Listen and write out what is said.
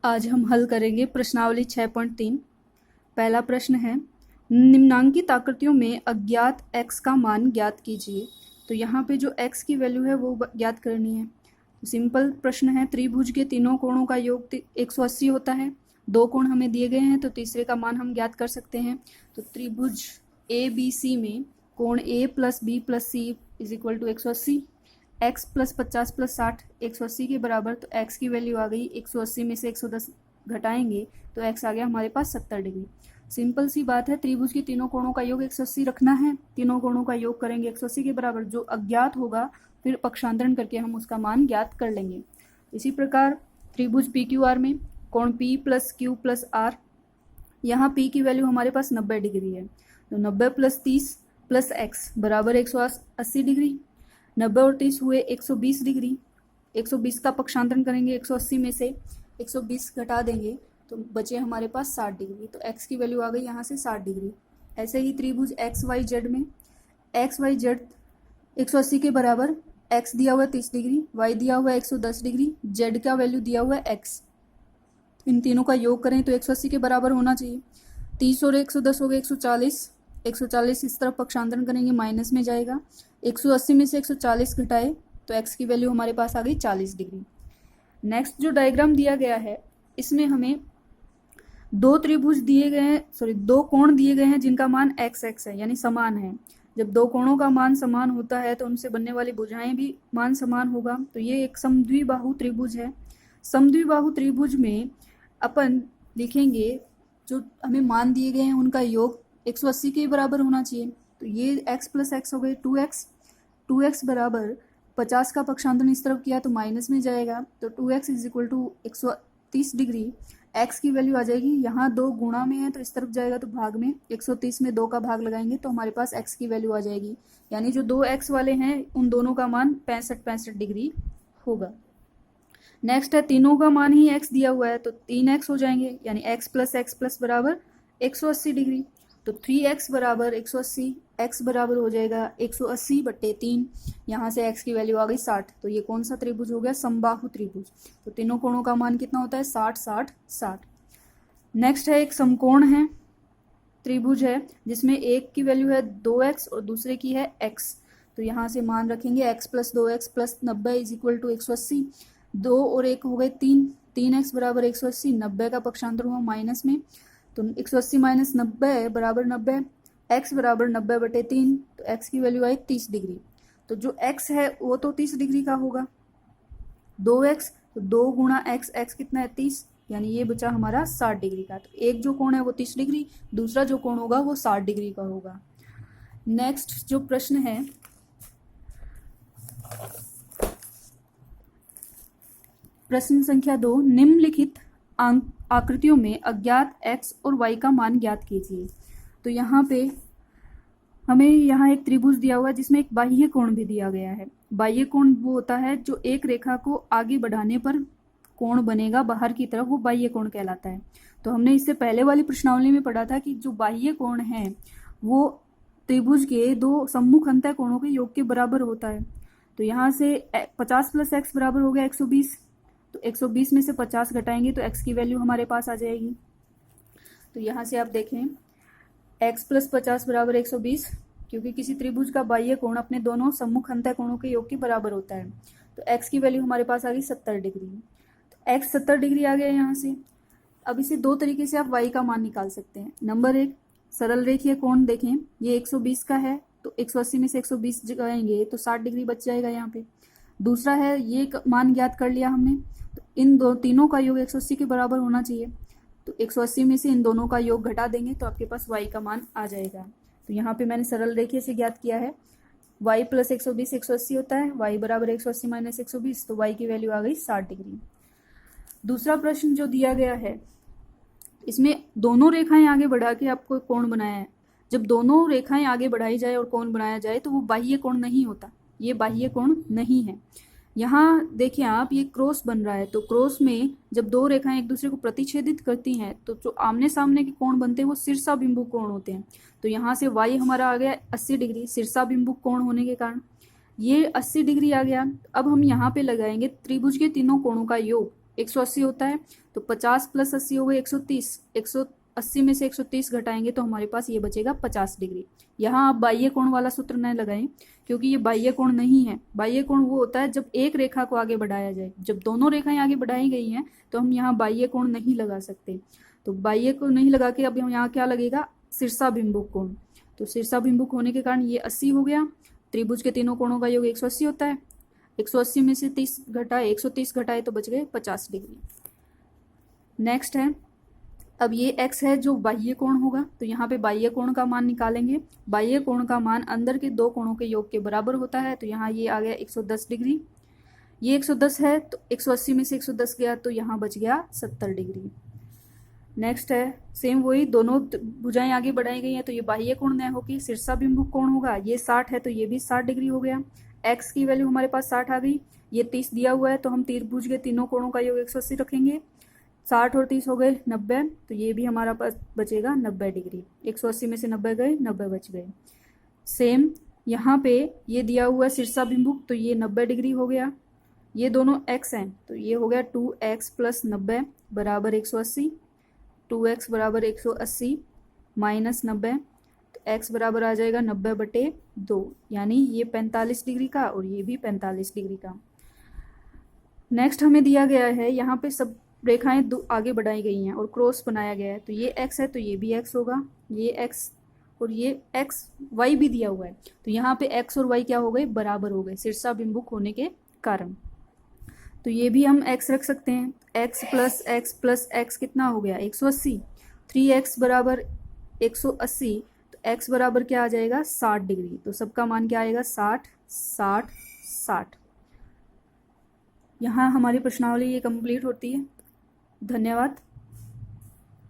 आज हम हल करेंगे प्रश्नावली 6.3। पहला प्रश्न है, निम्नांकित आकृतियों में अज्ञात x का मान ज्ञात कीजिए। तो यहाँ पे जो x की वैल्यू है वो ज्ञात करनी है। तो सिंपल प्रश्न है, त्रिभुज के तीनों कोणों का योग 180 होता है। दो कोण हमें दिए गए हैं तो तीसरे का मान हम ज्ञात कर सकते हैं। तो त्रिभुज ABC में कोण A plus B plus C is equal to 180, x plus 50 plus 60 180 के बराबर। तो x की वैल्यू आ गई 180 में से 110 घटाएंगे तो x आ गया हमारे पास 70 डिग्री। सिंपल सी बात है, त्रिभुज के तीनों कोणों का योग 180 रखना है। तीनों कोणों का योग करेंगे 180 के बराबर, जो अज्ञात होगा फिर पक्षांतरण करके हम उसका मान ज्ञात कर लेंगे। इसी प्रकार त्रिभुज PQR में कोण P plus Q plus R, यहाँ P की वैल्यू हमारे पास 90 डिग्री है। तो 90 प्लस 30 प्लस x बराबर 180 डिग्री। 90 और 30 हुए 120 डिग्री। 120 का पक्षांतरण करेंगे 180 में से 120 घटा देंगे तो बचे हमारे पास 60 डिग्री। तो x की वैल्यू आ गई यहाँ से 60 डिग्री। ऐसे ही त्रिभुज XYZ में XYZ 180 के बराबर, x दिया हुआ है 30 डिग्री, y दिया हुआ है 110 डिग्री, z का वैल्यू दिया हुआ है x। इन तीनों का योग करें तो 180 के बराबर होना चाहिए। 30 और 110 हो गए 140। 140 इस तरफ पक्षांतरण करेंगे माइनस में जाएगा। 180 में से 140 घटाए तो x की वैल्यू हमारे पास आ गई 40 डिग्री। नेक्स्ट जो डायग्राम दिया गया है इसमें हमें दो त्रिभुज दिए गए हैं, दो कोण दिए गए हैं जिनका मान x है यानी समान है। जब दो कोणों का मान समान होता है तो उनसे बनने वाली भुजाएं भी मान समान होगा। तो ये एक समद्विबाहु त्रिभुज है। समद्विबाहु त्रिभुज में अपन लिखेंगे जो हमें मान दिए गए हैं उनका योग 180 के बराबर होना चाहिए। तो ये x प्लस एक्स हो गए 2x। 2x बराबर 50 का पक्षांतरण इस तरफ किया तो माइनस में जाएगा। तो 2x is equal to 130 degree. x की वैल्यू आ जाएगी, यहाँ दो गुणा में है तो इस तरफ जाएगा तो भाग में, 130 में 2 का भाग लगाएंगे तो हमारे पास x की वैल्यू आ जाएगी। यानी जो दो x वाले हैं उन दोनों का मान 65 डिग्री होगा। नेक्स्ट है, तीनों का मान ही x दिया हुआ है तो 3x हो जाएंगे, यानी x प्लस बराबर 180 डिग्री। तो 3x बराबर 180, x बराबर हो जाएगा 180/3। यहाँ से x की वैल्यू आ गई 60। तो ये कौन सा त्रिभुज हो गया? समबाहु त्रिभुज। तो तीनों कोणों का मान कितना होता है? 60 60 60। नेक्स्ट है, एक समकोण है त्रिभुज है जिसमें एक की वैल्यू है 2x और दूसरे की है x। तो यहाँ से मान रखेंगे x plus 2x plus 90 is equal to 180। 2 और 1 हो गए 3, 3x बराबर 180। 90 का पक्षांतर हुआ माइनस में, तो 180 माइनस 90 बराबर 90। x बराबर 90/3। तो x की वैल्यू आई 30 डिग्री। तो जो x है वो तो 30 डिग्री का होगा। 2x, तो 2 गुणा x, x कितना है 30, यानी ये बचा हमारा 60 डिग्री का। तो एक जो कोण है वो 30 डिग्री, दूसरा जो कोण होगा वो 60 डिग्री का होगा। नेक्स्ट जो प्रश्न है, प्रश्न संख्या 2, निम्नलिखित आकृतियों में अज्ञात x और y का मान ज्ञात कीजिए। तो यहाँ पे हमें यहाँ एक त्रिभुज दिया हुआ है जिसमें एक बाह्य कोण भी दिया गया है। बाह्य कोण वो होता है जो एक रेखा को आगे बढ़ाने पर कोण बनेगा बाहर की तरफ, वो बाह्य कोण कहलाता है। तो हमने इससे पहले वाली प्रश्नावली में पढ़ा था कि जो बाह्य कोण है वो त्रिभुज के दो सम्मुख अंतः कोणों के योग के बराबर होता है। तो यहाँ से 50 प्लस एक्स बराबर हो गया 120। तो 120 में से 50 घटाएंगे तो x की वैल्यू हमारे पास आ जाएगी। तो यहाँ से आप देखें x प्लस 50 बराबर 120, क्योंकि किसी त्रिभुज का बाह्य कोण अपने दोनों सम्मुख अंतः कोणों के योग के बराबर होता है। तो x की वैल्यू हमारे पास आ गई 70 डिग्री। तो x 70 डिग्री आ गया यहाँ से। अब इसे दो तरीके से आप y का मान निकाल सकते हैं। नंबर 1, सरल रेखीय कोण देखें, ये 120 का है तो 180 में से 120 जाएंगे तो 60 डिग्री बच जाएगा यहाँ पे। दूसरा है, ये मान ज्ञात कर लिया हमने, तो इन तीनों का योग 180 के बराबर होना चाहिए। तो 180 में से इन दोनों का योग घटा देंगे तो आपके पास y का मान आ जाएगा। तो यहाँ पे मैंने सरल रेखीय से ज्ञात किया है, y प्लस 120 180 होता है, y बराबर 180 माइनस 120, तो y की वैल्यू आ गई 60 डिग्री। दूसरा प्रश्न जो दिया गया है, इसमें दोनों रेखाएं आगे बढ़ा के आपको कोण बनाया है। जब दोनों रेखाएं आगे बढ़ाई जाए और कोण बनाया जाए तो वो बाह्य कोण नहीं होता, ये बाह्य कोण नहीं है। यहाँ देखिए आप, ये क्रॉस बन रहा है, तो क्रॉस में जब दो रेखाएं एक दूसरे को प्रतिच्छेदित करती हैं तो जो आमने सामने के कोण बनते हैं वो शीर्षाभिमुख कोण होते हैं। तो यहाँ से y हमारा आ गया 80 डिग्री शीर्षाभिमुख कोण होने के कारण, ये 80 डिग्री आ गया। अब हम यहाँ पे लगाएंगे त्रिभुज के तीनों कोणों का योग 180 होता है, तो 50 प्लस 80 हो गए 130। 180 में से 130 घटाएंगे तो हमारे पास ये बचेगा 50 डिग्री। यहाँ आप बाह्य कोण वाला सूत्र न लगाएं, क्योंकि ये बाह्य कोण नहीं है। बाह्य कोण वो होता है जब एक रेखा को आगे बढ़ाया जाए। जब दोनों रेखाएं आगे बढ़ाई गई हैं तो हम यहाँ बाह्य कोण नहीं लगा सकते। तो बाह्य कोण नहीं लगा के अब हम यहाँ क्या लगेगा, शीर्षाभिमुख कोण। तो शीर्षाभिमुख होने के कारण ये 80 हो गया। त्रिभुज के तीनों कोणों का योग 180 होता है। 180 में से 30 घटाए, 130 घटाए तो बच गए 50 डिग्री। नेक्स्ट है, अब ये x है जो बाह्य कोण होगा, तो यहाँ पे बाह्य कोण का मान निकालेंगे। बाह्य कोण का मान अंदर के दो कोणों के योग के बराबर होता है, तो यहाँ ये आ गया 110 डिग्री। ये 110 है तो 180 में से 110 गया तो यहाँ बच गया 70 डिग्री। नेक्स्ट है, सेम वही, दोनों भुजाएं आगे बढ़ाई गई हैं, तो ये बाह्य कोण न होगी, शीर्षाभिमुख कोण होगा। ये 60 है तो ये भी 60 डिग्री हो गया। x की वैल्यू हमारे पास 60 आ गई। ये 30 दिया हुआ है तो हम त्रिभुज के तीनों कोणों का योग 180 रखेंगे। 60 और 30 हो गए 90, तो ये भी हमारा पास बचेगा 90 डिग्री। 180 में से 90 गए, 90 बच गए। सेम यहाँ पे ये दिया हुआ है शीर्षाभिमुख, तो ये 90 डिग्री हो गया। ये दोनों x हैं तो ये हो गया 2x प्लस 90 बराबर 180। 2x बराबर 180 माइनस 90, तो x बराबर आ जाएगा 90/2, यानी ये 45 डिग्री का और ये भी 45 डिग्री का। नेक्स्ट हमें दिया गया है, यहाँ पे सब रेखाएं दो आगे बढ़ाई गई हैं और क्रॉस बनाया गया है, तो ये x है तो ये भी x होगा, ये x और ये x, y भी दिया हुआ है, तो यहाँ पे x और y क्या हो गए, बराबर हो गए शीर्षाभिमुख होने के कारण। तो ये भी हम x रख सकते हैं। x प्लस x कितना हो गया, 180। 3x बराबर 180, तो x बराबर क्या आ जाएगा, 60 डिग्री। तो सबका मान क्या आएगा, 60 60 60। यहाँ हमारी प्रश्नावली ये कंप्लीट होती है। धन्यवाद।